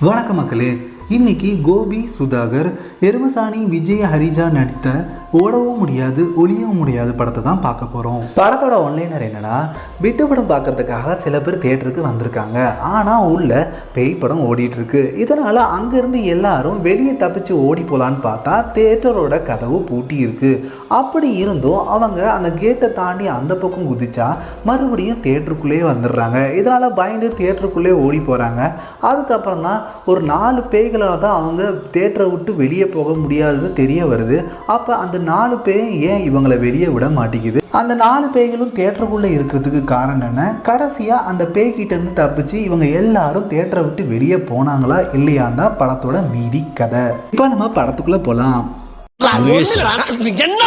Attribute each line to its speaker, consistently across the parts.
Speaker 1: வணக்கம் மக்களே. இன்னைக்கு கோபி சுதாகர், எருமசாணி, விஜய், ஹரிஜா நடித்த ஓடவும் முடியாது ஒளியவும் முடியாது படத்தை தான் பார்க்க போகிறோம். படத்தோட ஒன்லைனர் என்னன்னா, விட்டு படம் பார்க்கறதுக்காக சில பேர் தியேட்டருக்கு வந்திருக்காங்க. ஆனால் உள்ள பேய் படம் ஓடிட்டு இருக்கு. இதனால் அங்கேருந்து எல்லாரும் வெளியே தப்பிச்சு ஓடி போகலான்னு பார்த்தா தியேட்டரோட கதவு பூட்டி இருக்கு. அப்படி இருந்தும் அவங்க அந்த கேட்டை தாண்டி அந்த பக்கம் குதிச்சா மறுபடியும் தியேட்டருக்குள்ளேயே வந்துடுறாங்க. இதனால் பயந்து தியேட்டருக்குள்ளே ஓடி போகிறாங்க. அதுக்கப்புறம் தான் ஒரு 4 பேய்களால் தான் அவங்க தியேட்டரை விட்டு வெளியே போக முடியாதுன்னு தெரிய வருது. அப்போ அந்த 4 பேயும் ஏன் இவங்களை வெளியே விட மாட்டேங்குது? அந்த 4 பேய்களும் தியேட்டருக்குள்ளே இருக்கிறதுக்கு காரணம் என்ன? கடைசியாக அந்த பேய்கிட்டேருந்து தப்பிச்சு இவங்க எல்லாரும் தியேட்டரை விட்டு வெளியே போனாங்களா இல்லையான்னு தான் படத்தோட மீதி கதை. இப்போ நம்ம படத்துக்குள்ளே போகலாம்.
Speaker 2: என்ன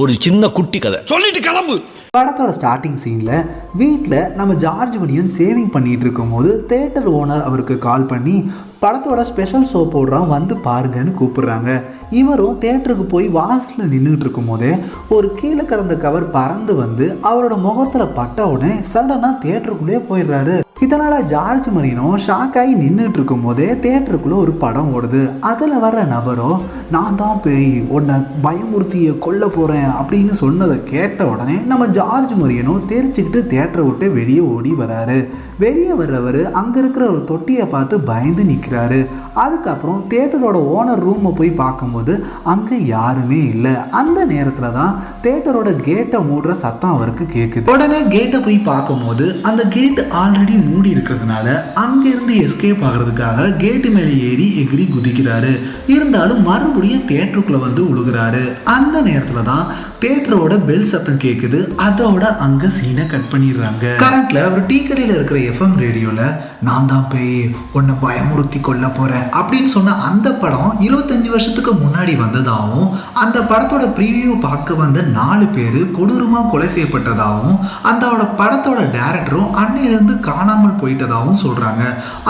Speaker 2: ஒரு சின்ன குட்டி கதை சொல்லிட்டு கிளம்பு.
Speaker 1: படத்தோட ஸ்டார்டிங் சீனில் வீட்டில் நம்ம ஜார்ஜ் மணியன் சேவிங் பண்ணிகிட்டு இருக்கும்போது தியேட்டர் ஓனர் அவருக்கு கால் பண்ணி படத்தோட ஸ்பெஷல் ஷோ போடுறான், வந்து பாருங்கன்னு கூப்பிடுறாங்க. இவரும் தியேட்டருக்கு போய் வாசலில் நின்றுட்டு இருக்கும் போதே ஒரு கீழே கிடந்த கவர் பறந்து வந்து அவரோட முகத்தில் பட்ட உடனே சடனாக தியேட்டருக்குள்ளேயே போயிடுறாரு. இதனால் ஜார்ஜ் மரியனும் ஷாக்காகி நின்றுட்டு இருக்கும் போதே தியேட்டருக்குள்ளே ஒரு படம் ஓடுது. அதில் வர்ற நபரோ, நான் தான் பேய், உன்னை பயமுறுத்தியை கொல்ல போகிறேன் அப்படின்னு சொன்னதை கேட்ட உடனே நம்ம ஜார்ஜ் மரியனும் தெரிச்சுக்கிட்டு தியேட்டரை விட்டு வெளியே ஓடி வராரு. வெளியே வர்றவர் அங்கே இருக்கிற ஒரு தொட்டியை பார்த்து பயந்து நிற்கிறாரு. அதுக்கப்புறம் தியேட்டரோட ஓனர் ரூமை போய் பார்க்கும்போது அங்கே யாருமே இல்லை. அந்த நேரத்தில் தான் தியேட்டரோட கேட்டை மூடுற சத்தம் அவருக்கு கேட்குது. உடனே கேட்டை போய் பார்க்கும்போது அந்த கேட் ஆல்ரெடி மூடி இருக்கிறதுனால அங்கேருந்து எஸ்கேப் ஆகிறதுக்காக கேட்டு மேலே ஏறி எகிரி குதிக்கிறாரு. இருந்தாலும் மறுபடியும் தியேட்டருக்குள்ளே வந்து விழுகிறாரு. அந்த நேரத்தில் தான் தியேட்டரோட பெல் சத்தம் கேட்குது. அதோட அங்கே சீனை கட் பண்ணிடுறாங்க. கரண்ட்ல ஒரு டீ கடையில் இருக்கிற FM ரேடியோவில் நான் தான் பேய், உன்னை பயமுறுத்தி கொல்ல போகிறேன் அப்படின்னு சொன்ன அந்த படம் 25 வருஷத்துக்கு முன்னாடி வந்ததாகவும் அந்த படத்தோட ப்ரீவியூ பார்க்க வந்த 4 பேர் கொடூரமாக கொலை செய்யப்பட்டதாகவும் அந்த படத்தோட டேரக்டரும் அன்னையிலிருந்து காணாமல் போயிட்டதாகவும் சொல்கிறாங்க.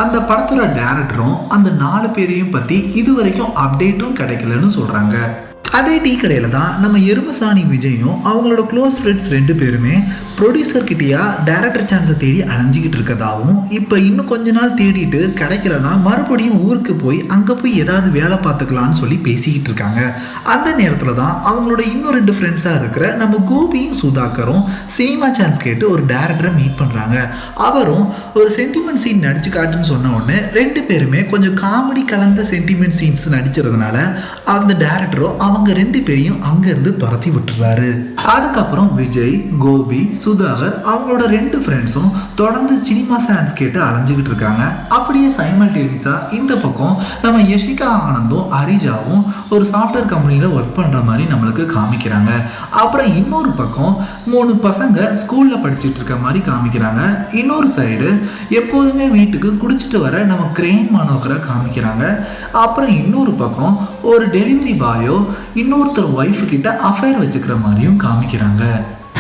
Speaker 1: அந்த படத்தோட டேரக்டரும் அந்த 4 பேரையும் பற்றி இதுவரைக்கும் அப்டேட்டும் கிடைக்கலன்னு சொல்கிறாங்க. அதே டீ கடையில் தான் நம்ம எருமசாணி விஜயும் அவங்களோட க்ளோஸ் ஃப்ரெண்ட்ஸ் 2 பேருமே ப்ரொடியூசர் கிட்டேயா டேரக்டர் சான்ஸை தேடி அலைஞ்சிக்கிட்டு இருக்கதாகவும், இப்போ இன்னும் கொஞ்ச நாள் தேடிட்டு கிடைக்கலன்னா மறுபடியும் ஊருக்கு போய் அங்கே போய் ஏதாவது வேலை பார்த்துக்கலான்னு சொல்லி பேசிக்கிட்டு இருக்காங்க. அந்த நேரத்தில் தான் அவங்களோட இன்னும் 2 ஃப்ரெண்ட்ஸாக இருக்கிற நம்ம கோபியும் சுதாகரும் சினிமா சான்ஸ் கேட்டு ஒரு டேரக்டரை மீட் பண்ணுறாங்க. அவரும் ஒரு சென்டிமெண்ட் சீன் நடிச்சு காட்டுன்னு சொன்ன உடனே 2 பேருமே கொஞ்சம் காமெடி கலந்த சென்டிமெண்ட் சீன்ஸ் நடிச்சிருந்தனால அந்த டேரக்டரும் அவங்க 2 பேரையும் அங்கேருந்து துரத்தி விட்டுறாரு. அதுக்கப்புறம் விஜய், கோபி, சுதாகர் அவங்களோட 2 ஃப்ரெண்ட்ஸும் தொடர்ந்து சினிமா சான்ஸ் கேட்டு அலைஞ்சிக்கிட்டு இருக்காங்க. அப்படியே சைமல்டேனியஸா இந்த பக்கம் நம்ம யஷிகா ஆனந்தும் ஹரிஜாவும் ஒரு சாஃப்ட்வேர் கம்பெனியில் ஒர்க் பண்ணுற மாதிரி நம்மளுக்கு காமிக்கிறாங்க. அப்புறம் இன்னொரு பக்கம் 3 பசங்க ஸ்கூலில் படிச்சுட்டு இருக்க மாதிரி காமிக்கிறாங்க. இன்னொரு சைடு எப்போதுமே வீட்டுக்கு குடிச்சிட்டு வர நம்ம கிரேன் மனோகரை காமிக்கிறாங்க. அப்புறம் இன்னொரு பக்கம் ஒரு டெலிவரி பாயோ இன்னொருத்தர் ஒய்ஃபு கிட்ட அஃபேர் வச்சுக்கிற மாதிரியும் காமிக்கிறாங்க.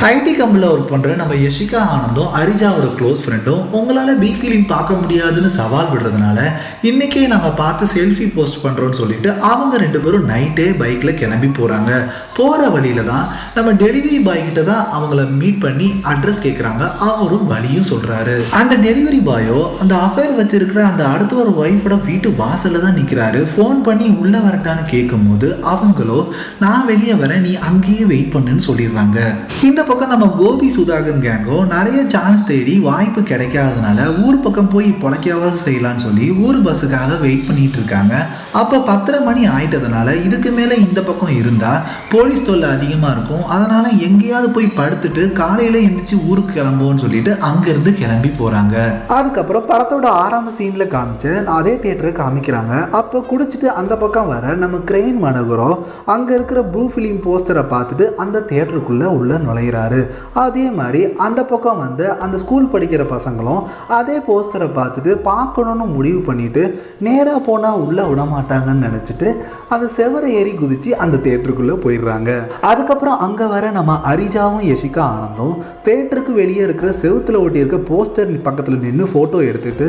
Speaker 1: ஐடி கம்பெனியில் ஒர்க் பண்ணுற நம்ம யஷிகா ஆனந்தும் ஹரிஜாவோட க்ளோஸ் ஃப்ரெண்டும் உங்களால் பீக் ஃபீலிங் பார்க்க முடியாதுன்னு சவால் விடுறதுனால இன்றைக்கே நாங்கள் பார்த்து செல்ஃபி போஸ்ட் பண்ணுறோன்னு சொல்லிட்டு அவங்க 2 பேரும் நைட்டே பைக்கில் கிளம்பி போகிறாங்க. போகிற வழியில் தான் நம்ம டெலிவரி பாய் கிட்ட தான் அவங்கள மீட் பண்ணி அட்ரஸ் கேட்குறாங்க. அவரும் வழியும் சொல்கிறாரு. அந்த டெலிவரி பாயோ அந்த அஃபேர் வச்சிருக்கிற அந்த அடுத்த ஒரு ஒய்ஃபோட வீட்டு வாசலில் தான் நிற்கிறாரு. ஃபோன் பண்ணி உள்ளே வரட்டான்னு கேட்கும்போது அவங்களோ நான் வெளியே வரேன், நீ அங்கேயே வெயிட் பண்ணுன்னு சொல்லிடுறாங்க. இந்த பக்கம் நம்ம கோபி சுதாகர் கேங்கோ நிறைய சான்ஸ் தேடி வாய்ப்பு கிடைக்காததுனால ஊர் பக்கம் போய் பொழைக்காவது செய்யலான்னு சொல்லி ஊர் பஸ்ஸுக்காக வெயிட் பண்ணிட்டு இருக்காங்க. அப்போ 10:30 மணி ஆயிட்டதுனால இதுக்கு மேலே இந்த பக்கம் இருந்தால் போலீஸ் தொல்லை அதிகமாக இருக்கும். அதனால எங்கேயாவது போய் படுத்துட்டு காலையில் எந்திரிச்சு ஊருக்கு கிளம்புவோன்னு சொல்லிட்டு அங்கேருந்து கிளம்பி போகிறாங்க. அதுக்கப்புறம் படத்தோட ஆரம்ப சீனில் காமிச்சு அதே தியேட்டரை காமிக்கிறாங்க. அப்போ குடிச்சிட்டு அந்த பக்கம் வர நம்ம கிரெயின் மனோகரோ அங்கே இருக்கிற ப்ளூ ஃபிலிம் போஸ்டரை பார்த்துட்டு அந்த தியேட்டருக்குள்ளே உள்ள நுழையிறாரு. அதே மாதிரி அந்த பக்கம் வந்து அந்த ஸ்கூல் படிக்கிற பசங்களும் அதே போஸ்டரை பார்த்துட்டு பார்க்கணும்னு முடிவு பண்ணிட்டு நேராக போனால் உள்ளே விட மாட்டாங்கன்னு நினச்சிட்டு அந்த செவரை ஏறி குதிச்சு அந்த தியேட்டருக்குள்ளே போயிடுறாங்க. அதுக்கப்புறம் அங்கே வர நம்ம ஹரிஜாவும் யஷிகா ஆனந்தும் தியேட்டருக்கு வெளியே இருக்கிற செவுத்தில் ஒட்டி இருக்க போஸ்டர் பக்கத்தில் நின்று ஃபோட்டோ எடுத்துட்டு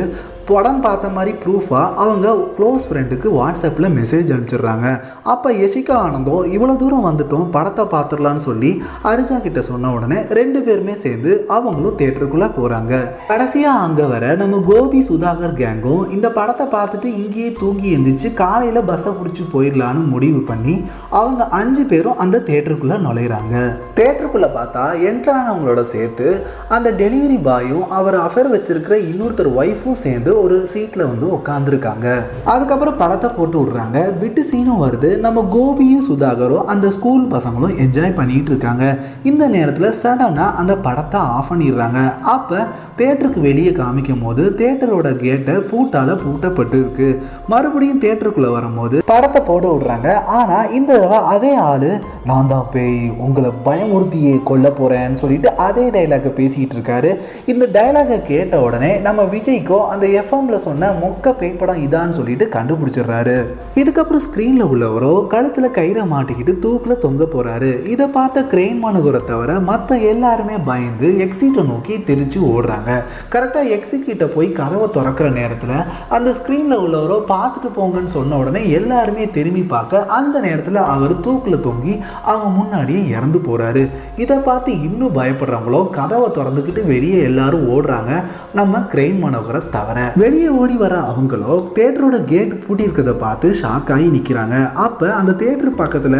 Speaker 1: படம் பார்த்த மாதிரி ப்ரூஃபாக அவங்க க்ளோஸ் ஃப்ரெண்டுக்கு வாட்ஸ்அப்பில் மெசேஜ் அனுப்பிச்சிடுறாங்க. அப்போ யஷிகா ஆனந்தும் இவ்வளோ தூரம் வந்துட்டோம், படத்தை பார்த்துடலான்னு சொல்லி அரிஜா கிட்ட சொன்ன உடனே 2 பேருமே சேர்ந்து அவங்களும் தேட்டருக்குள்ளே போகிறாங்க. கடைசியாக அங்கே வர நம்ம கோபி சுதாகர் கேங்கும் இந்த படத்தை பார்த்துட்டு இங்கேயே தூங்கி எழுந்திரிச்சு காலையில் பஸ்ஸை பிடிச்சி போயிடலான்னு முடிவு பண்ணி அவங்க 5 பேரும் அந்த தேட்டருக்குள்ளே நுழையிறாங்க. தேட்டருக்குள்ளே பார்த்தா என்ட்ரானவங்களோட சேர்த்து அந்த டெலிவரி பாயும் அவர் அஃபேர் வச்சிருக்கிற இன்னொருத்தர் ஒய்ஃபும் சேர்ந்து ஒரு சீட்டில் வந்து உட்காந்துருக்காங்க. அதுக்கப்புறம் படத்தை போட்டு விடுறாங்க. விட்டு சீனும் வருது. நம்ம கோபியும் சுதாகரும் அந்த ஸ்கூல் பசங்களும் என்ஜாய் பண்ணிட்டு இருக்காங்க. இந்த நேரத்தில் சடனாக அந்த படத்தை ஆஃப் பண்ணிடுறாங்க. அப்போ தேட்டருக்கு வெளியே காமிக்கும் போது தேட்டரோட கேட்டை பூட்டால் பூட்டப்பட்டு இருக்கு. மறுபடியும் தேட்டருக்குள்ளே வரும்போது படத்தை போட விடுறாங்க. ஆனால் இந்த தடவை அதே ஆள் நான் தான் பேய், உங்களை பயமுறுத்தியே கொல்ல போகிறேன்னு சொல்லிட்டு அதே டைலாகை பேசிகிட்டு இருக்காரு. இந்த டைலாகை கேட்ட உடனே நம்ம விஜய்க்கோ அந்த எஃப்எம்ல சொன்ன மொக்க பேய் படம் இதான்னு சொல்லிட்டு கண்டுபிடிச்சிடுறாரு. இதுக்கப்புறம் ஸ்க்ரீனில் உள்ளவரோ கழுத்தில் கயிறை மாட்டிக்கிட்டு தூக்கில் தொங்க போகிறாரு. இதை பார்த்த கிரேன் மனுகரை தவிர மற்ற எல்லாருமே பயந்து எக்ஸிட்டை நோக்கி தெரிச்சு ஓடுறாங்க. கரெக்டாக எக்ஸிட் கிட்ட போய் கதவை திறக்கிற நேரத்தில் அந்த ஸ்க்ரீனில் உள்ளவரோ பார்த்துட்டு போங்கன்னு சொன்ன உடனே எல்லாருமே திரும்பி பார்க்க அந்த நேரத்தில் அவர் தூக்கில் தொங்கி அவங்க முன்னாடியே இறந்து போகிறாரு. இதை பார்த்து இன்னும் பயப்படுறவங்களோ கதவை திறந்துக்கிட்டு வெளியே எல்லாரும் ஓடுறாங்க, நம்ம கிரெயின் மனோகரை தவிர. வெளியே ஓடி வர அவங்களோ தேட்டரோட கேட் பூட்டி இருக்கிறத பார்த்து ஷாக் ஆகி நிற்கிறாங்க. அப்போ அந்த தேட்டர் பக்கத்தில்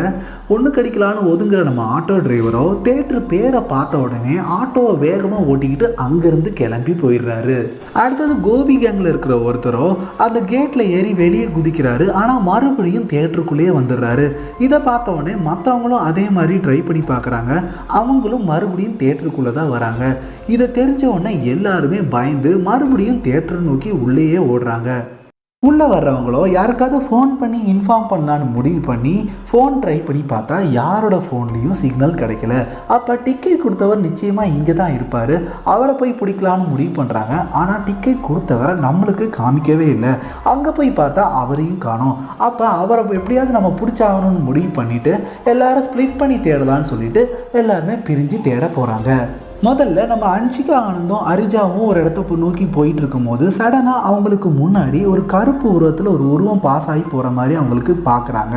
Speaker 1: ஒன்று கடிக்கலான்னு ஒதுங்குற நம்ம ஆட்டோ டிரைவரோ தேட்டர் பேரை பார்த்த உடனே ஆட்டோவை வேகமாக ஓட்டிக்கிட்டு அங்கேருந்து கிளம்பி போயிடுறாரு. அடுத்தது கோபி கேங்கில் இருக்கிற ஒருத்தரோ அந்த கேட்டில் ஏறி வெளியே குதிக்கிறாரு. ஆனால் மறுபடியும் தேட்டருக்குள்ளேயே வந்துடுறாரு. இதை பார்த்த உடனே மற்றவங்களும் அதே மாதிரி ட்ரை பண்ணி பார்க்குறாங்க. அவங்களும் மறுபடியும் தேட்டருக்குள்ளே தான் வராங்க. இதை தெரிஞ்ச உடனே எல்லாருமே பயந்து மறுபடியும் தேட்டரை நோக்கி உள்ளேயே ஓடுறாங்க. உள்ளே வர்றவங்களோ யாருக்காவது ஃபோன் பண்ணி இன்ஃபார்ம் பண்ணலான்னு முடிவு பண்ணி ஃபோன் ட்ரை பண்ணி பார்த்தா யாரோட ஃபோன்லேயும் சிக்னல் கிடைக்கல. அப்போ டிக்கெட் கொடுத்தவர் நிச்சயமாக இங்கே தான் இருப்பார், அவரை போய் பிடிக்கலான்னு முடிவு பண்ணுறாங்க. ஆனால் டிக்கெட் கொடுத்தவரை நம்மளுக்கு காமிக்கவே இல்லை. அங்கே போய் பார்த்தா அவரையும் காணோம். அப்போ அவரை எப்படியாவது நம்ம பிடிச்சாகணும்னு முடிவு பண்ணிவிட்டு எல்லாரும் ஸ்ப்ளிட் பண்ணி தேடலான்னு சொல்லிட்டு எல்லாருமே பிரிஞ்சு தேட போகிறாங்க. முதல்ல நம்ம அன்ஷிகா ஆனந்தும் அரிஜாவும் ஒரு இடத்த நோக்கி போயிட்டு இருக்கும்போது சடனாக அவங்களுக்கு முன்னாடி ஒரு கருப்பு உருவத்தில் ஒரு உருவம் பாஸ் ஆகி போகிற மாதிரி அவங்களுக்கு பார்க்குறாங்க.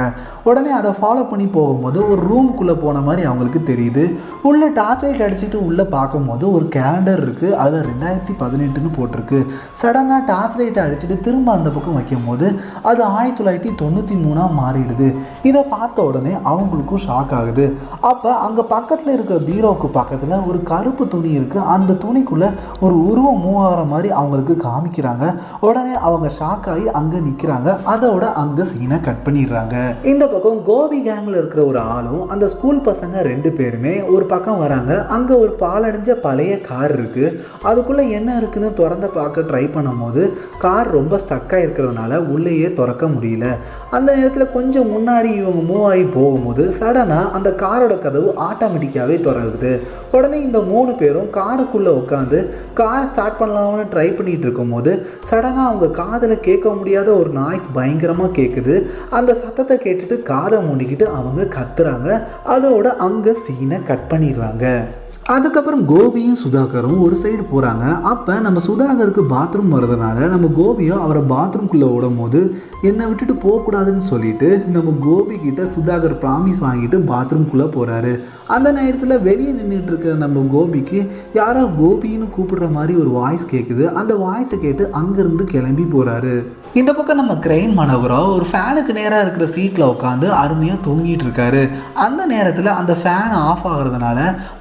Speaker 1: உடனே அதை ஃபாலோ பண்ணி போகும்போது ஒரு ரூம்குள்ளே போன மாதிரி அவங்களுக்கு தெரியுது. உள்ளே டார்ச் லைட் அடிச்சுட்டு உள்ளே பார்க்கும்போது ஒரு கேலண்டர் இருக்குது, அதில் 2018ன்னு போட்டிருக்கு. சடனாக டார்ச் லைட்டை அடிச்சுட்டு திரும்ப அந்த பக்கம் வைக்கும்போது அது 1993 மாறிடுது. இதை பார்த்த உடனே அவங்களுக்கும் ஷாக் ஆகுது. அப்போ அங்கே பக்கத்தில் இருக்க பீரோவுக்கு பக்கத்தில் ஒரு கருப்பு துணி இருக்குது. அந்த துணிக்குள்ளே ஒரு உருவம் மூவ் ஆகிற மாதிரி அவங்களுக்கு காமிக்கிறாங்க. உடனே அவங்க ஷாக் ஆகி அங்கே நிற்கிறாங்க. அதோட அங்கே சீனை கட் பண்ணிடுறாங்க. இந்த பக்கம் கோபி கேங்கில் இருக்கிற ஒரு ஆளும் அந்த ஸ்கூல் பசங்க 2 பேருமே ஒரு பக்கம் வராங்க. அங்கே ஒரு பாலடைஞ்ச பழைய கார் இருக்குது. அதுக்குள்ளே என்ன இருக்குன்னு திறந்து பார்க்க ட்ரை பண்ணும் போது கார் ரொம்ப ஸ்டக்காக இருக்கிறதுனால உள்ளேயே திறக்க முடியல. அந்த நேரத்தில் கொஞ்சம் முன்னாடி இவங்க மூவ் ஆகி போகும்போது சடனாக அந்த காரோட கதவு ஆட்டோமேட்டிக்காகவே திறகுது. உடனே இந்த 3 பேரும் காருக்குள்ளே உட்காந்து காரை ஸ்டார்ட் பண்ணலாம்னு ட்ரை பண்ணிகிட்டு இருக்கும்போது சடனாக அவங்க காதில் கேட்க முடியாத ஒரு நாய்ஸ் பயங்கரமாக கேட்குது. அந்த சத்தத்தை கேட்டுட்டு காதை மூடிக்கிட்டு அவங்க கத்துறாங்க. அதோட அங்கே சீனை கட் பண்ணிடுறாங்க. அதுக்கப்புறம் கோபியும் சுதாகரும் ஒரு சைடு போகிறாங்க. அப்போ நம்ம சுதாகருக்கு பாத்ரூம் வர்றதுனால நம்ம கோபியும் அவரை பாத்ரூம்குள்ளே ஓடும் போது என்னை விட்டுட்டு போகக்கூடாதுன்னு சொல்லிட்டு நம்ம கோபிக்கிட்ட சுதாகர் ப்ராமிஸ் வாங்கிட்டு பாத்ரூம்குள்ளே போகிறாரு. அந்த நேரத்தில் வெளியே நின்றுட்டு இருக்கிற நம்ம கோபிக்கு யாரோ கோபின்னு கூப்பிடுற மாதிரி ஒரு வாய்ஸ் கேட்குது. அந்த வாய்ஸை கேட்டு அங்கேருந்து கிளம்பி போகிறாரு. இந்த பக்கம் நம்ம கிரெயின் மனோகரோ ஒரு ஃபேனுக்கு நேராக இருக்கிற சீட்டில் உட்காந்து அருமையாக தூங்கிட்டு இருக்காரு. அந்த நேரத்தில் அந்த ஃபேன் ஆஃப் ஆகிறதுனால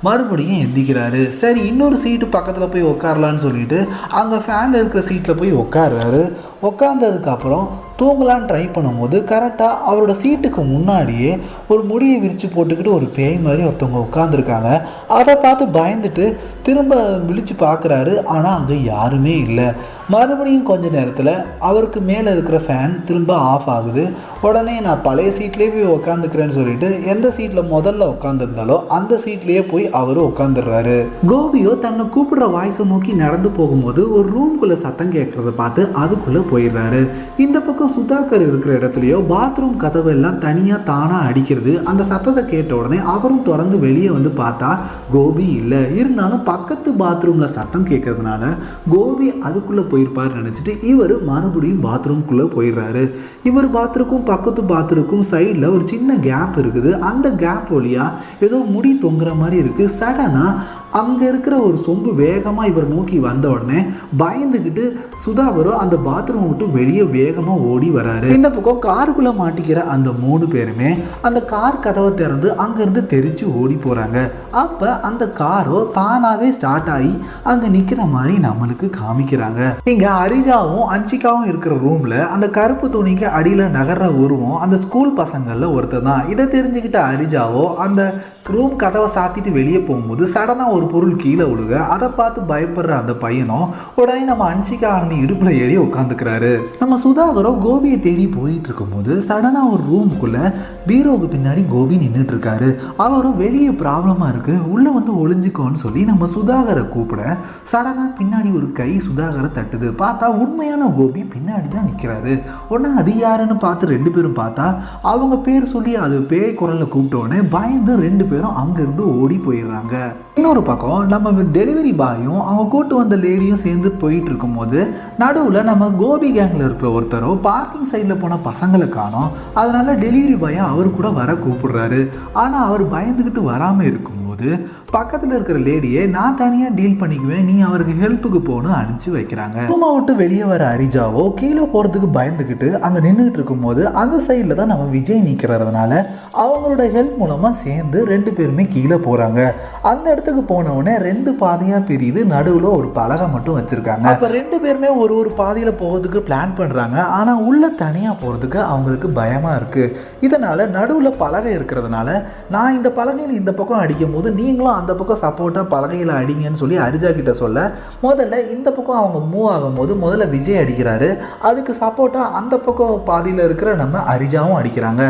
Speaker 1: மறுபடியும் எந்திக்கிறாரு. சரி இன்னொரு சீட்டு பக்கத்தில் போய் உட்காரலான்னு சொல்லிட்டு அங்கே ஃபேனில் இருக்கிற சீட்டில் போய் உட்காருறாரு. உட்காந்ததுக்கப்புறம் தூங்கலான்னு ட்ரை பண்ணும்போது கரெக்டாக அவரோட சீட்டுக்கு முன்னாடியே ஒரு முடியை விரித்து போட்டுக்கிட்டு ஒரு பேய் மாதிரி ஒருத்தவங்க உட்காந்துருக்காங்க. அதை பார்த்து பயந்துட்டு திரும்ப விழித்து பார்க்குறாரு. ஆனால் அங்கே யாருமே இல்லை. மறுபடியும் கொஞ்ச நேரத்தில் அவருக்கு மேலே இருக்கிற ஃபேன் திரும்ப ஆஃப் ஆகுது. உடனே நான் பழைய சீட்லேயே போய் உட்காந்துக்கிறேன்னு சொல்லிட்டு எந்த சீட்டில் முதல்ல உட்காந்துருந்தாலோ அந்த சீட்லேயே போய் அவர் உட்காந்துடுறாரு. கோபியோ தன்னை கூப்பிடுற வாய்ஸை நோக்கி நடந்து போகும்போது ஒரு ரூம்குள்ளே சத்தம் கேட்குறத பார்த்து அதுக்குள்ளே போயிடுறாரு. இந்த பக்கம் சுதாகர் இருக்கிற இடத்துலயோ பாத்ரூம் கதவு எல்லாம் தனியா தானா அடிக்கிறது. அந்த சத்தத்தை கேட்ட உடனே அவரும் திறந்து வெளியே வந்து பார்த்தா கோபி இல்லை. இருந்தாலும் பக்கத்து பாத்ரூம்ல சத்தம் கேட்கறதுனால கோபி அதுக்குள்ள போயிருப்பாரு நினைச்சிட்டு இவர் மறுபடியும் பாத்ரூம்குள்ள போயிடுறாரு. இவர் பாத்ரூமுக்கும் பக்கத்து பாத்ரூமுக்கும் சைடில் ஒரு சின்ன கேப் இருக்குது. அந்த கேப் வழியா ஏதோ முடி தொங்குற மாதிரி இருக்கு. சடனா அங்கே இருக்கிற ஒரு சொம்பு வேகமாக இவர் நோக்கி வந்த உடனே பயந்துக்கிட்டு சுதாகரும் அந்த பாத்ரூம் விட்டு வெளியே வேகமாக ஓடி வராரு. இந்த பக்கம் காருக்குள்ளே மாட்டிக்கிற அந்த 3 பேருமே அந்த கார் கதவை திறந்து அங்கேருந்து தெரிச்சு ஓடி போகிறாங்க. அப்போ அந்த காரோ தானாகவே ஸ்டார்ட் ஆகி அங்கே நிற்கிற மாதிரி நம்மளுக்கு காமிக்கிறாங்க. இங்கே அரிஜாவும் அன்ஷிகாவும் இருக்கிற ரூமில் அந்த கருப்பு துணிக்கு அடியில் நகர்ற உருவம் அந்த ஸ்கூல் பசங்களில் ஒருத்தர் தான். இதை தெரிஞ்சுக்கிட்ட அரிஜாவோ அந்த ரூம் கதவை சாத்திட்டு வெளியே போகும்போது சடனாக ஒரு பொருள் கீழே விழுக அதை பார்த்து பயப்படுற அந்த பையனும் உடனே நம்ம அன்ஷிகா ஆனந்தி இடுப்பில் ஏறி உட்காந்துக்கிறாரு. நம்ம சுதாகரும் கோபியை தேடி போயிட்டு இருக்கும்போது சடனாக ஒரு ரூமுக்குள்ள பீரோவுக்கு பின்னாடி கோபி நின்றுட்டு இருக்காரு. அவரும் வெளியே ப்ராப்ளமாக இருக்கு, உள்ளே வந்து ஒளிஞ்சிக்கோன்னு சொல்லி நம்ம சுதாகரை கூப்பிட சடனாக பின்னாடி ஒரு கை சுதாகரை தட்டுது. பார்த்தா உண்மையான கோபி பின்னாடி தான் நிற்கிறாரு. உடனே அது யாருன்னு பார்த்து 2 பேரும் பார்த்தா அவங்க பேர் சொல்லி அது பேய் குரலில் கூப்பிட்டோடனே பயந்து 2 பேரும் அங்கிருந்து ஓடி போயிடுறாங்க. இன்னொரு பக்கம் நம்ம டெலிவரி பாயும் அவங்க கூட்டு வந்த லேடியும் சேர்ந்து போயிட்டு இருக்கும்போது நடுவில் நம்ம கோபி கேங்கில் இருக்கிற ஒருத்தரோ பார்க்கிங் சைடில் போன பசங்களை காணோம். அதனால டெலிவரி பாயை அவர் கூட வர கூப்பிடுறாரு. ஆனால் அவர் பயந்துக்கிட்டு வராமல் இருக்கும்போது பக்கத்தில் இருக்கிற லேடியை நான் தனியாக டீல் பண்ணிக்குவேன், நீ அவருக்கு ஹெல்ப்புக்கு போகணும்னு அனுப்பிச்சு வைக்கிறாங்க. ரூமை விட்டு வெளியே வர அரிஜாவோ கீழே போகிறதுக்கு பயந்துக்கிட்டு அங்கே நின்றுட்டு இருக்கும்போது அந்த சைடில் தான் நம்ம விஜய் நிற்கிறதுனால அவங்களோட ஹெல்ப் மூலமாக சேர்ந்து 2 பேருமே கீழே போகிறாங்க. அந்த இடத்துக்கு போனவுடனே 2 பாதையாக பிரியுது. நடுவில் ஒரு பலகை மட்டும் வச்சுருக்காங்க. அப்போ 2 பேருமே ஒரு பாதையில் போகிறதுக்கு பிளான் பண்ணுறாங்க. ஆனால் உள்ளே தனியாக போகிறதுக்கு அவங்களுக்கு பயமாக இருக்குது. இதனால் நடுவில் பலகை இருக்கிறதுனால நான் இந்த பலகையில் இந்த பக்கம் அடிக்கும் போது நீங்களும் அந்த பக்கம் சப்போர்ட்டாக பலகையில் அடிங்கன்னு சொல்லி அரிஜா கிட்ட சொல்ல முதல்ல இந்த பக்கம் அவங்க மூவ் ஆகும்போது முதல்ல விஜய் அடிக்கிறாரு. அதுக்கு சப்போர்ட்டாக அந்த பக்கம் பாதியில் இருக்கிற நம்ம அரிஜாவும் அடிக்கிறாங்க.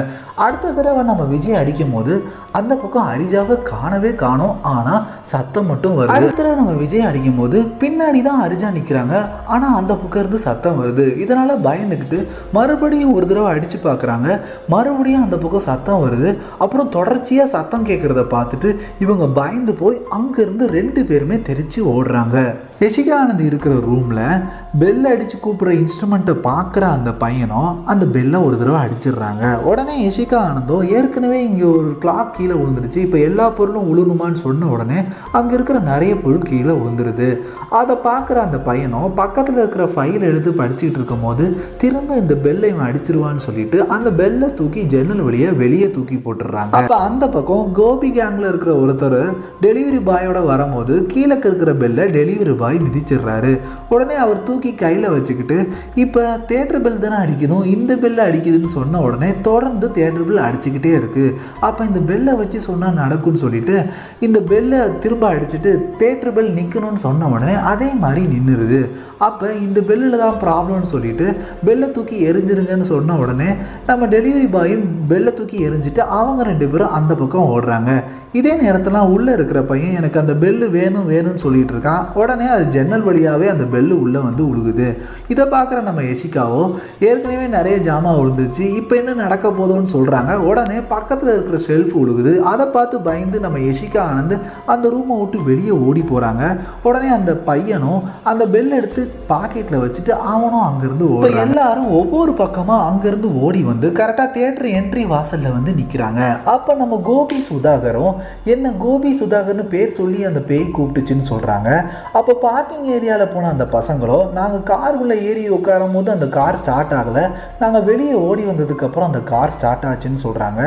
Speaker 1: அடுத்த தடவை நம்ம விஜய் அடிக்கும் போது அந்த பக்கம் அரிஜாவை காணவே காணோம், ஆனால் சத்தம் மட்டும் வருது. அடுத்த தடவை நம்ம விஜய் அடிக்கும் போது பின்னாடி தான் அரிஜா நிற்கிறாங்க, ஆனால் அந்த பக்கம் இருந்து சத்தம் வருது. இதனால் பயந்துக்கிட்டு மறுபடியும் ஒரு தடவை அடித்து பார்க்குறாங்க. மறுபடியும் அந்த பக்கம் சத்தம் வருது. அப்புறம் தொடர்ச்சியாக சத்தம் கேட்குறத பார்த்துட்டு இவங்க பயந்து போய் அங்கேருந்து 2 பேருமே தெரிச்சு ஓடுறாங்க. யஷிகா ஆனந்த் இருக்கிற ரூமில் பெல்லை அடித்து கூப்பிட்ற இன்ஸ்ட்ருமெண்ட்டை பார்க்குற அந்த பையனும் அந்த பெல்லை ஒரு தடவை அடிச்சிடுறாங்க. உடனே யஷிகா ஆனந்தோ ஏற்கனவே இங்கே ஒரு கிளாக் கீழே விழுந்துருச்சு, இப்போ எல்லா பொருளும் விழுணுமான்னு சொன்ன உடனே அங்கே இருக்கிற நிறைய பொருள் கீழே விழுந்துருது. அதை பார்க்குற அந்த பையனும் பக்கத்தில் இருக்கிற ஃபைல் எடுத்து படிச்சுட்டு இருக்கும் போது திரும்ப இந்த பெல்லை இவன் அடிச்சிருவான்னு சொல்லிட்டு அந்த பெல்லை தூக்கி ஜன்னல் வழியை வெளியே தூக்கி போட்டுடுறாங்க. அப்போ அந்த பக்கம் கோபி கேங்கில் இருக்கிற ஒருத்தர் டெலிவரி பாயோட வரும்போது கீழே இருக்கிற பெல்லை டெலிவரி பாய் மிதிச்சிடுறாரு. உடனே அவர் தூக்கி கையில் வச்சுக்கிட்டு இப்போ தியேட்டர் பெல் தானே அடிக்கணும், இந்த பெல்லை அடிக்குதுன்னு சொன்ன உடனே தொடர்ந்து தியேட்டர் பெல் அடிச்சுக்கிட்டே இருக்குது. அப்போ இந்த பெல்லை வச்சு சொன்னால் நடக்கும்னு சொல்லிட்டு இந்த பெல்லை திரும்ப அடிச்சுட்டு தியேட்டர் பெல் நிற்கணும்னு சொன்ன உடனே அதே மாதிரி நின்றுருது. அப்போ இந்த பெல்லில் தான் ப்ராப்ளம்னு சொல்லிட்டு பெல்லை தூக்கி எரிஞ்சிருங்கன்னு சொன்ன உடனே நம்ம டெலிவரி பாயும் பெல்லை தூக்கி எரிஞ்சிட்டு அவங்க 2 பேரும் அந்த பக்கம் ஓடுறாங்க. இதே நேரத்தில் உள்ளே இருக்கிற பையன் எனக்கு அந்த பெல்லு வேணும்னு சொல்லிட்டு இருக்கான். உடனே அது ஜன்னல் வழியாகவே அந்த பெல்லு உள்ளே வந்து உழுகுது. இதை பார்க்குற நம்ம யஷிகாவோ ஏற்கனவே நிறைய ஜாமான் விழுந்துச்சு, இப்போ என்ன நடக்க போதோன்னு சொல்கிறாங்க. உடனே பக்கத்தில் இருக்கிற ஷெல்ஃப் உழுகுது. அதை பார்த்து பயந்து நம்ம யஷிகா ஆனந்த் அந்த ரூமை விட்டு வெளியே ஓடி போகிறாங்க. உடனே அந்த பையனும் அந்த பெல் எடுத்து பாக்கெட்டில் வச்சுட்டு அவனும் அங்கேருந்து ஓடி எல்லாரும் ஒவ்வொரு பக்கமாக அங்கேருந்து ஓடி வந்து கரெக்டாக தியேட்டர் என்ட்ரி வாசலில் வந்து நிற்கிறாங்க. அப்போ நம்ம கோபி சுதாகரும் என்ன கோபி சுதாகர்னு பேர் சொல்லி அந்த பேய் கூப்பிட்டுச்சுன்னு சொல்கிறாங்க. அப்போ பார்க்கிங் ஏரியாவில் போன அந்த பசங்களோ நாங்கள் காருக்குள்ளே ஏறி உட்காரும் போது அந்த கார் ஸ்டார்ட் ஆகலை, நாங்கள் வெளியே ஓடி வந்ததுக்கப்புறம் அந்த கார் ஸ்டார்ட் ஆச்சுன்னு சொல்கிறாங்க.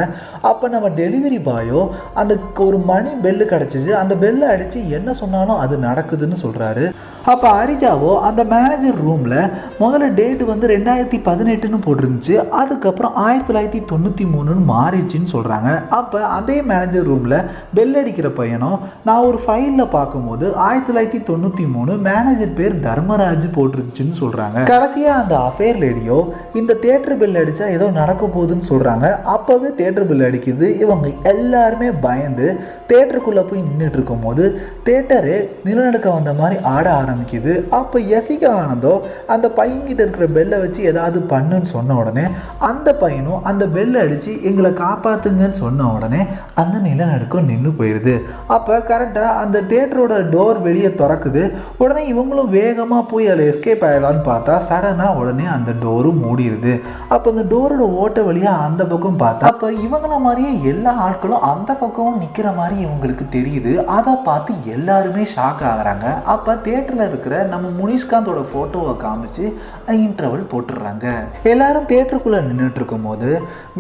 Speaker 1: அப்போ நம்ம டெலிவரி பாயோ அந்த ஒரு மணி பெல்லு கிடச்சிச்சு, அந்த பெல்லை அடித்து என்ன சொன்னாலும் அது நடக்குதுன்னு சொல்கிறாரு. அப்போ அரிஜாவோ அந்த மேனேஜர் ரூமில் முதல்ல டேட்டு வந்து 2018ன்னு போட்டிருந்துச்சு, அதுக்கப்புறம் 1993ன்னு மாறிடுச்சின்னு சொல்கிறாங்க. அப்போ அதே மேனேஜர் ரூமில் பெல் அடிக்கிற பையனும் நான் ஒரு ஃபைலில் பார்க்கும்போது 1993 மேனேஜர் பேர் தர்மராஜ் போட்டிருந்துச்சுன்னு சொல்கிறாங்க. கடைசியாக அந்த அஃபேர் லேடியோ இந்த தியேட்டர் பெல் அடித்தா ஏதோ நடக்க போகுதுன்னு சொல்கிறாங்க. அப்போவே தியேட்டர் பெல் அடிக்குது. இவங்க எல்லாருமே பயந்து தியேட்டருக்குள்ளே போய் நின்றுட்டு இருக்கும்போது தியேட்டரு நிலநடுக்க வந்த மாதிரி ஆட ஆரம்பிக்குது. அப்போ யசிகா ஆனந்தோ அந்த பையன்கிட்ட இருக்கிற பெல்லை வச்சு ஏதாவது பண்ணுன்னு சொன்ன உடனே அந்த பையனும் அந்த பெல்லை அடித்து எங்களை காப்பாற்றுங்கன்னு சொன்ன உடனே அந்த நிலநடுக்கம் நின்று போயிடுது. அப்போ கரெக்டாக அந்த தியேட்டரோட டோர் வெளியே திறக்குது. உடனே இவங்களும் வேகமாக போய் அதில் எஸ்கேப் ஆகலான்னு பார்த்தா சடனாக உடனே அந்த டோரும் மூடிடுது. அப்போ அந்த டோரோட ஓட்ட வழியாக அந்த பக்கம் பார்த்தா அப்போ இவங்கள மாதிரியே எல்லா ஆட்களும் அந்த பக்கமும் நிற்கிற மாதிரி இவங்களுக்கு தெரியுது. அதை பார்த்து எல்லாருமே ஷாக் ஆகுறாங்க. அப்போ தியேட்டரில் இருக்கிற நம்ம முனிஷ்காந்தோட ஃபோட்டோவை காமிச்சு இன்டர்வல் போட்டுடுறாங்க. எல்லாரும் தியேட்டருக்குள்ளே நின்றுட்டு இருக்கும் போது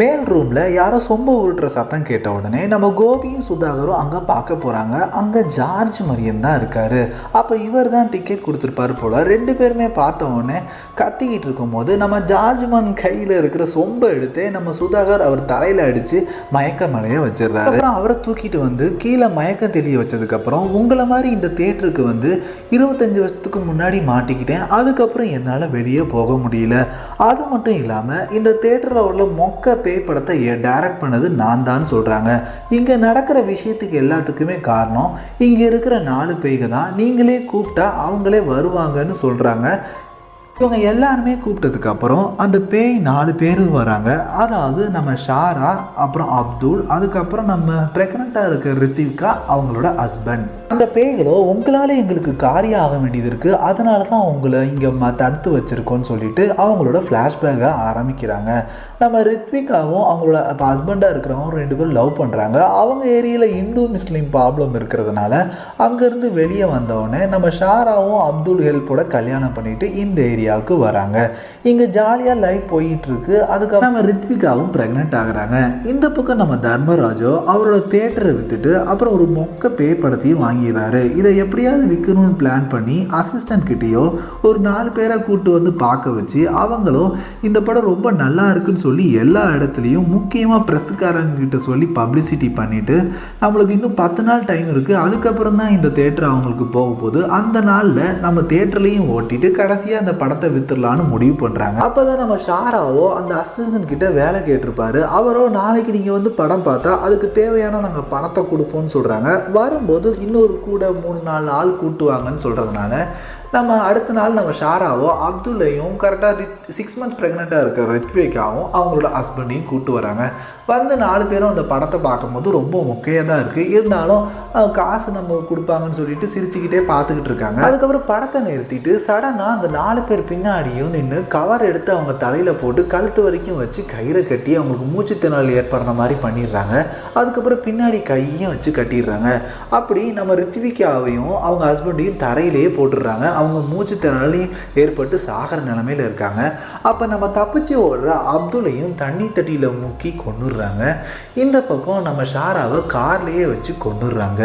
Speaker 1: மேல் ரூமில் யாரோ சொம்ப உருட்டுற சத்தம் கேட்ட உடனே நம்ம கோபியும் சுதாகரும் அங்கே பார்க்க போகிறாங்க. அங்கே ஜார்ஜ் மரியன் தான் இருக்கார். அப்போ இவர் தான் டிக்கெட் கொடுத்துருப்பாரு போல். ரெண்டு பேருமே பார்த்த உடனே கத்திக்கிட்டு இருக்கும்போது நம்ம ஜார்ஜ்மன் கையில் இருக்கிற சொம்பை எடுத்து நம்ம சுதாகர் அவர் தலையில் அடித்து மயக்க மலைய வச்சிடுறாரு. அப்புறம் அவரை தூக்கிட்டு வந்து கீழே மயக்கம் தெளிய வச்சதுக்கப்புறம் உங்களை மாதிரி இந்த தியேட்டருக்கு வந்து 25 வருஷத்துக்கு முன்னாடி மாட்டிக்கிட்டேன், அதுக்கப்புறம் என்னால் வெளியே போக முடியல. அது மட்டும் இல்லாமல் இந்த தியேட்டரில் உள்ள மொக்க பேய் படத்தை டைரக்ட் பண்ணது நான் தான் சொல்கிறாங்க. இங்கே நடக்கிற விஷயத்துக்கு எல்லாத்துக்குமே காரணம் இங்கே இருக்கிற 4 பேய்க தான், நீங்களே கூப்பிட்டா அவங்களே வருவாங்கன்னு சொல்கிறாங்க. இவங்க எல்லாருமே கூப்பிட்டதுக்கு அப்புறம் அந்த பேய் 4 பேர் வராங்க. அதாவது நம்ம ஷாரா, அப்புறம் அப்துல், அதுக்கப்புறம் நம்ம ப்ரெக்னெண்ட்டாக இருக்கிற ரித்திகா அவங்களோட ஹஸ்பண்ட். அந்த பேய்களோ உங்களால் எங்களுக்கு காரியம் ஆக வேண்டியது இருக்குது, அதனால தான் உங்களை இங்கே தடுத்து வச்சுருக்கோன்னு சொல்லிட்டு அவங்களோட ஃப்ளாஷ்பேக்கை ஆரம்பிக்கிறாங்க. நம்ம ரித்விகாவும் அவங்களோட ஹஸ்பண்டாக இருக்கிறவங்க 2 பேரும் லவ் பண்ணுறாங்க. அவங்க ஏரியாவில் இந்து முஸ்லீம் ப்ராப்ளம் இருக்கிறதுனால அங்கேருந்து வெளியே வந்தவுடனே நம்ம ஷாராவும் அப்துல் ஹெல்ப்போட கல்யாணம் பண்ணிட்டு இந்த ஏரியாவுக்கு வராங்க. இங்கே ஜாலியாக லைஃப் போயிட்டுருக்கு. அதுக்கப்புறம் நம்ம ரித்விகாவும் ப்ரெக்னென்ட் ஆகுறாங்க. இந்த பக்கம் நம்ம தர்மராஜோ அவரோட தேட்டரை விற்றுட்டு அப்புறம் ஒரு மொக்க பேய் படத்தையும் வாங்கிடுறாரு. இதை எப்படியாவது விற்கணும்னு பிளான் பண்ணி அசிஸ்டன்ட் கிட்டேயோ ஒரு 4 பேரை கூப்பிட்டு வந்து பார்க்க வச்சு அவங்களும் இந்த படம் ரொம்ப நல்லா இருக்குன்னு சொல்லி எல்லா இடத்துலையும் முக்கியமாக ப்ரெஸ்ஸுக்காரங்கிட்ட சொல்லி பப்ளிசிட்டி பண்ணிவிட்டு நம்மளுக்கு இன்னும் 10 நாள் டைம் இருக்குது, அதுக்கப்புறம் தான் இந்த தேட்டர் அவங்களுக்கு போக போகுது, அந்த நாளில் நம்ம தேட்டர்லையும் ஓட்டிட்டு கடைசியாக அந்த படத்தை வித்துடலான்னு முடிவு பண்ணுறாங்க. அப்போ தான் நம்ம ஷாராவோ அந்த அசிஸ்டன்ட் கிட்ட வேலை கேட்டிருப்பாரு. அவரோ நாளைக்கு நீங்கள் வந்து படம் பார்த்தா அதுக்கு தேவையான நாங்கள் பணத்தை கொடுப்போம்னு சொல்கிறாங்க. வரும்போது இன்னொரு கூட 3-4 ஆள் கூட்டுவாங்கன்னு சொல்கிறதுனால நம்ம அடுத்த நாள் நம்ம ஷாராவோ அப்துல்லையும் கரெக்டாக 6 மந்த்ஸ் ப்ரெக்னெண்ட்டாக இருக்கிற ரித்விகாவும் அவங்களோட ஹஸ்பண்டையும் கூப்பிட்டு வராங்க. வந்து 4 பேரும் அந்த படத்தை பார்க்கும்போது ரொம்ப மொக்கையாக தான் இருக்குது. இருந்தாலும் காசு நம்ம கொடுப்பாங்கன்னு சொல்லிட்டு சிரிச்சுக்கிட்டே பார்த்துக்கிட்டு இருக்காங்க. அதுக்கப்புறம் படத்தை நிறுத்திட்டு சடனாக அந்த 4 பேர் பின்னாடியும் நின்று கவர் எடுத்து அவங்க தலையில் போட்டு கழுத்து வரைக்கும் வச்சு கயிறை கட்டி அவங்களுக்கு மூச்சுத்திணறல் ஏற்படுற மாதிரி பண்ணிடுறாங்க. அதுக்கப்புறம் பின்னாடி கையும் வச்சு கட்டிடுறாங்க. அப்படி நம்ம ரித்விகாவையும் அவங்க ஹஸ்பண்டையும் தரையிலேயே போட்டுடுறாங்க. அவங்க மூச்சுத்திணறலையும் ஏற்பட்டு சாகிற நிலமையில் இருக்காங்க. அப்போ நம்ம தப்பிச்சு ஓடுற அப்துல்லையும் தண்ணி தட்டியில் முக்கி கொண்டுடுறாங்க. இந்த பக்கம் நம்ம ஷாராவை கார்லேயே வச்சு கொண்டுடுறாங்க.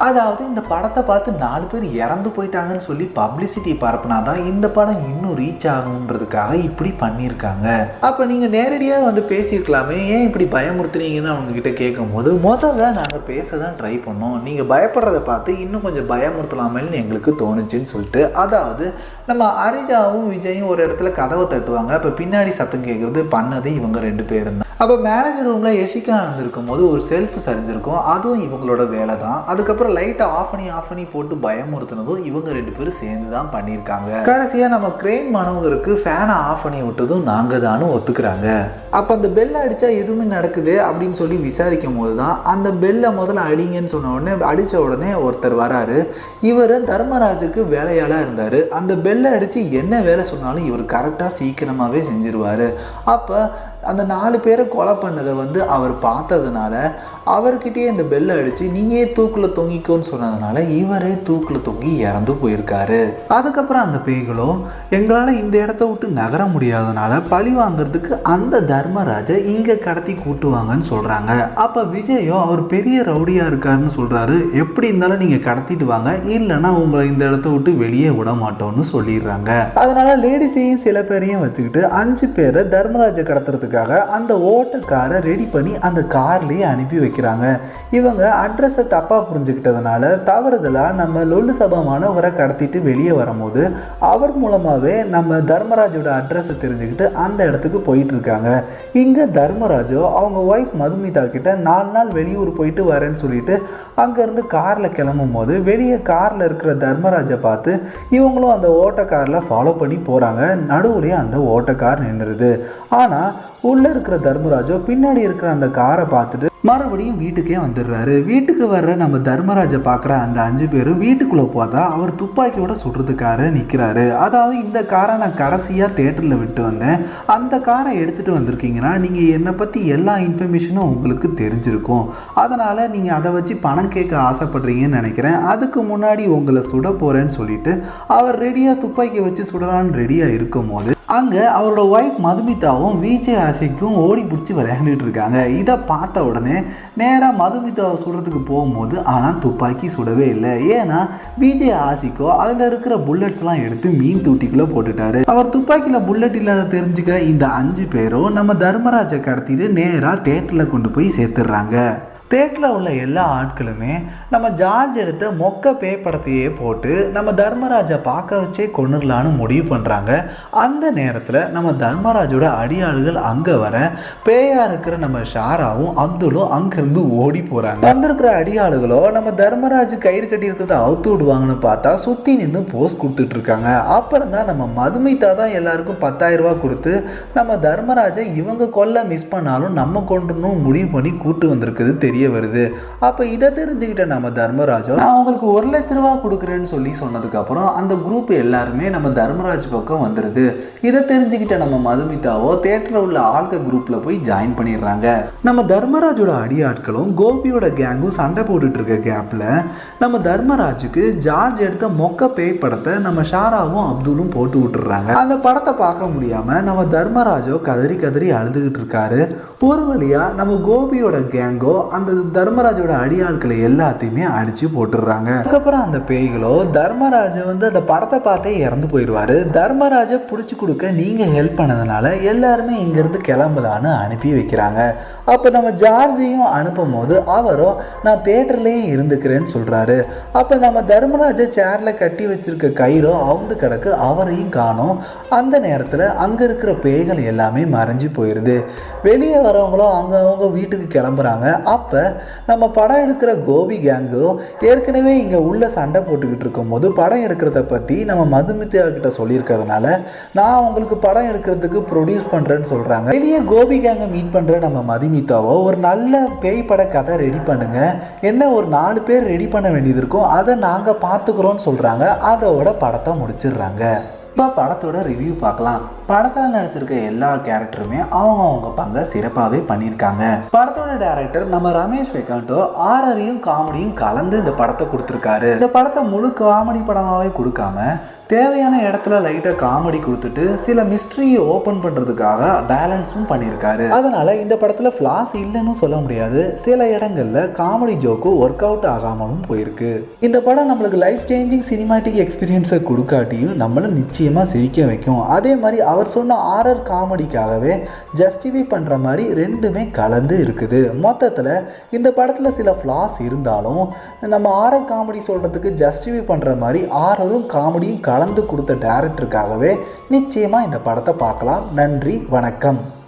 Speaker 1: அதாவது இந்த படத்தை பார்த்து 4 பேர் இறந்து போயிட்டாங்கன்னு சொல்லி பப்ளிசிட்டி பரப்புனாதான் இந்த படம் இன்னும் ரீச் ஆகணுன்றதுக்காக இப்படி பண்ணியிருக்காங்க. அப்போ நீங்கள் நேரடியாக வந்து பேசியிருக்கலாமே, ஏன் இப்படி பயமுறுத்துனீங்கன்னு அவங்கக்கிட்ட கேட்கும் போது முதல்ல நாங்கள் பேச தான் ட்ரை பண்ணோம், நீங்கள் பயப்படுறதை பார்த்து இன்னும் கொஞ்சம் பயமுறுத்தலாமேன்னு எங்களுக்கு தோணுச்சுன்னு சொல்லிட்டு. அதாவது நம்ம அரிஜாவும் விஜயும் ஒரு இடத்துல கதவை தட்டுவாங்க. அப்போ பின்னாடி சத்தம் கேட்குறது பண்ணது இவங்க 2 பேரும் தான். அப்போ மேனேஜர் ரூமில் யசிகா நடந்திருக்கும் போது ஒரு செல்ஃப் சரிஞ்சிருக்கும், அதுவும் இவங்களோட வேலை தான். அதுக்கப்புறம் லைட்டை ஆஃப் பண்ணி போட்டு பயமுறுத்தினதும் இவங்க 2 பேரும் சேர்ந்து தான் பண்ணியிருக்காங்க. கடைசியாக நம்ம கிரெயின் மாணவருக்கு ஃபேனை ஆஃப் பண்ணி விட்டதும் நாங்கள் தானும் ஒத்துக்கிறாங்க. அப்போ அந்த பெல்லை அடித்தா எதுவுமே நடக்குது அப்படின்னு சொல்லி விசாரிக்கும் போது தான் அந்த பெல்லை முதல்ல அடிங்கன்னு சொன்ன உடனே அடித்த உடனே ஒருத்தர் வராரு. இவர் தர்மராஜுக்கு வேலையாளாக இருந்தார். அந்த பெல்லை அடித்து என்ன வேலை சொன்னாலும் இவர் கரெக்டாக சீக்கிரமாகவே செஞ்சிருவார். அப்போ அந்த 4 பேரை கொலை பண்ணதை வந்து அவர் பார்த்ததுனால அவர்கிட்டயே இந்த பெல்லை அடித்து நீயே தூக்கில் தொங்கிக்கோன்னு சொன்னதுனால இவரே தூக்கில் தொங்கி இறந்து போயிருக்காரு. அதுக்கப்புறம் அந்த பேய்களும் எங்களால் இந்த இடத்த விட்டு நகர முடியாதனால பழி வாங்கிறதுக்கு அந்த தர்மராஜை இங்கே கடத்தி கூட்டுவாங்கன்னு சொல்கிறாங்க. அப்போ விஜயோ அவர் பெரிய ரவுடியாக இருக்காருன்னு சொல்கிறாரு. எப்படி இருந்தாலும் நீங்கள் கடத்திட்டு வாங்க, இல்லைன்னா உங்களை இந்த இடத்த விட்டு வெளியே விட மாட்டோம்னு சொல்லிடுறாங்க. அதனால லேடிஸையும் சில பேரையும் வச்சுக்கிட்டு 5 பேரை தர்மராஜை கடத்துறதுக்காக அந்த ஓட்டக்காரை ரெடி பண்ணி அந்த கார்லேயே அனுப்பி வைக்க வைக்கிறாங்க. இவங்க அட்ரஸை தப்பாக புரிஞ்சுக்கிட்டதுனால தவறுதலாக நம்ம லொல்லு சபாமானவரை கடத்திட்டு வெளியே வரும்போது அவர் மூலமாகவே நம்ம தர்மராஜோட அட்ரஸை தெரிஞ்சுக்கிட்டு அந்த இடத்துக்கு போயிட்டு இருக்காங்க. இங்கே தர்மராஜோ அவங்க ஒய்ஃப் மதுமிதா கிட்ட 4 நாள் வெளியூர் போயிட்டு வரேன்னு சொல்லிட்டு அங்கேருந்து காரில் கிளம்பும் போது வெளியே காரில் இருக்கிற தர்மராஜை பார்த்து இவங்களும் அந்த ஓட்டக்காரில் ஃபாலோ பண்ணி போகிறாங்க. நடுவுலேயே அந்த ஓட்டக்கார் நின்றுது. ஆனால் உள்ளே இருக்கிற தர்மராஜோ பின்னாடி இருக்கிற அந்த காரை பார்த்துட்டு மறுபடியும் வீட்டுக்கே வந்துடுறாரு. வீட்டுக்கு வர்ற நம்ம தர்மராஜை பார்க்குற அந்த 5 பேரும் வீட்டுக்குள்ளே பார்த்தா அவர் துப்பாக்கியோட சுடுறதுக்காக நிற்கிறாரு. அதாவது இந்த காரை நான் கடைசியாக தேட்டரில் விட்டு வந்தேன், அந்த காரை எடுத்துகிட்டு வந்திருக்கீங்கன்னா நீங்கள் என்னை பற்றி எல்லா இன்ஃபர்மேஷனும் உங்களுக்கு தெரிஞ்சிருக்கும், அதனால் நீங்கள் அதை வச்சு பணம் கேட்க ஆசைப்படுறீங்கன்னு நினைக்கிறேன், அதுக்கு முன்னாடி உங்களை சுட போகிறேன்னு சொல்லிட்டு அவர் ரெடியாக துப்பாக்கியை வச்சு சுடலான்னு ரெடியாக இருக்கும் போது அங்கே அவரோட ஒய்ஃப் மதுமிதாவும் விஜய் ஆசிக்கும் ஓடி பிடிச்சி விளையாண்டுட்டு இருக்காங்க. இதை பார்த்த உடனே நேராக மதுமிதாவை சுடுறதுக்கு போகும்போது ஆனால் துப்பாக்கி சுடவே இல்லை. ஏன்னா விஜய் ஆசிக்கோ அதில் இருக்கிற புல்லட்ஸ்லாம் எடுத்து மீன் தூட்டிக்குள்ளே போட்டுட்டாரு. அவர் துப்பாக்கியில் புல்லட் இல்லாத தெரிஞ்சுக்கிற இந்த 5 பேரும் நம்ம தர்மராஜை கடத்திட்டு நேராக தேட்டரில் கொண்டு போய் சேர்த்துடுறாங்க. தேட்டரில் உள்ள எல்லா ஆட்களுமே நம்ம ஜார்ஜ் எடுத்த மொக்க பேய் படத்தையே போட்டு நம்ம தர்மராஜை பார்க்க வச்சே கொண்டுடலான்னு முடிவு பண்ணுறாங்க. அந்த நேரத்தில் நம்ம தர்மராஜோட அடியாளுகள் அங்கே வர பேயாக இருக்கிற நம்ம ஷாராவும் அப்துல்லும் அங்கேருந்து ஓடி போகிறாங்க. வந்திருக்கிற அடியாளுகளோ நம்ம தர்மராஜ் கயிறு கட்டி இருக்கிறத அவுத்து விடுவாங்கன்னு பார்த்தா சுற்றி நின்று போஸ் கொடுத்துட்டு இருக்காங்க. அப்புறம் தான் நம்ம மதுமிதா தான் எல்லாருக்கும் 10,000 ரூபா கொடுத்து நம்ம தர்மராஜை இவங்க கொல்ல மிஸ் பண்ணாலும் நம்ம கொண்டுணும் முடிவு பண்ணி கூட்டு வந்திருக்குது தெரிய வருது. அப்ப இதை தெரிஞ்சுக்கிட்ட நம்ம தர்மராஜோ நான் அவங்களுக்கு 1 லட்ச ரூபா கொடுக்குறேன்னு சொன்னதுக்கு அப்புறம் அந்த குரூப் எல்லாருமே நம்ம தர்மராஜ் பக்கம் வந்துருது. இதை தெரிஞ்சுக்கிட்ட நம்ம மதுமிதாவோ தியேட்டர்ல உள்ள ஆள்க குரூப்ல போய் ஜாயின் பண்ணிடுறாங்க. நம்ம தர்மராஜோட அடியாட்களும் கோபியோட கேங்கும் சண்டை போட்டுட்டு இருக்க கேப்ல நம்ம தர்மராஜுக்கு ஜார்ஜ் எடுத்த மொக்க பேய் படத்தை நம்ம ஷாராவும் அப்துல்லும் போட்டு விட்டுறாங்க. அந்த படத்தை பார்க்க முடியாம நம்ம தர்மராஜோ கதறி கதறி அழுதுகிட்டு இருக்காரு. ஒரு வழியா நம்ம கோபியோட கேங்கோ அந்த தர்மராஜோட அடியாட்களை எல்லாத்தையுமே அடிச்சு போட்டுடுறாங்க. அதுக்கப்புறம் அந்த பேய்களோ தர்மராஜ அந்த படத்தை பார்த்தே இறந்து போயிடுவாரு. தர்மராஜை பிடிச்சி கொடுக்க நீங்க ஹெல்ப் பண்ணதுனால எல்லாருமே இங்கிருந்து கிளம்பலான்னு அனுப்பி வைக்கிறாங்க. அப்போ நம்ம ஜார்ஜையும் அனுப்பும் போது அவரோ நான் தேட்டர்லேயே இருந்துக்கிறேன்னு சொல்றாரு. அப்போ நம்ம தர்மராஜை சேர்ல கட்டி வச்சிருக்க கயிறோ அவுந்து கிடக்கு, அவரையும் காணோம். அந்த நேரத்தில் அங்கே இருக்கிற பேய்கள் எல்லாமே மறைஞ்சு போயிடுது. வெளியே வரவங்களோ அவங்க வீட்டுக்கு கிளம்புறாங்க. அப்போ நம்ம படம் எடுக்கிற கோபி கேங்கோ ஏற்கனவே இங்கே உள்ள சண்டை போட்டுக்கிட்டு இருக்கும்போது படம் எடுக்கிறத பற்றி நம்ம மதுமிதா கிட்ட சொல்லியிருக்கிறதுனால நான் உங்களுக்கு படம் எடுக்கிறதுக்கு ப்ரொடியூஸ் பண்ணுறேன்னு சொல்கிறாங்க. வெளியே கோபி கேங்கை மீட் பண்ணுற நம்ம மதுமிதாவோ ஒரு நல்ல பேய் பட கதை ரெடி பண்ணுங்க, என்ன ஒரு 4 பேர் ரெடி பண்ண வேண்டியது இருக்கும், அதை நாங்கள் பார்த்துக்குறோன்னு சொல்கிறாங்க. அதோட படத்தை முடிச்சிடுறாங்க. இப்போ படத்தோட ரிவ்யூ பார்க்கலாம். படத்தில் நடிச்சிருக்க எல்லா கேரக்டருமே அவங்க பங்கை சிறப்பாகவே பண்ணியிருக்காங்க. படத்தோட டைரக்டர் நம்ம ரமேஷ் வெங்கட்டோ ஆரரையும் காமெடியும் கலந்து இந்த படத்தை கொடுத்துருக்காரு. இந்த படத்தை முழு காமெடி படமாகவே கொடுக்காம தேவையான இடத்துல லைட்டாக காமெடி கொடுத்துட்டு சில மிஸ்ட்ரியை ஓப்பன் பண்ணுறதுக்காக பேலன்ஸும் பண்ணியிருக்காரு. அதனால் இந்த படத்தில் ஃப்ளாஸ் இல்லைன்னு சொல்ல முடியாது. சில இடங்களில் காமெடி ஜோக்கு ஒர்க் அவுட் ஆகாமலும் போயிருக்கு. இந்த படம் நம்மளுக்கு லைஃப் சேஞ்சிங் சினிமாட்டிக் எக்ஸ்பீரியன்ஸை கொடுக்காட்டியும் நம்மளை நிச்சயமாக சிரிக்க வைக்கும். அதே மாதிரி அவர் சொன்ன ஆரர் காமெடிக்காகவே ஜஸ்டிஃபை பண்ணுற மாதிரி ரெண்டுமே கலந்து இருக்குது. மொத்தத்தில் இந்த படத்தில் சில ஃப்ளாஸ் இருந்தாலும் நம்ம ஆரர் காமெடி சொல்கிறதுக்கு ஜஸ்டிஃபை பண்ணுற மாதிரி ஆரரும் காமெடியும் கலந்து கொடுத்த டைரக்டருக்காகவே நிச்சயமாக இந்த படத்தை பார்க்கலாம். நன்றி, வணக்கம்.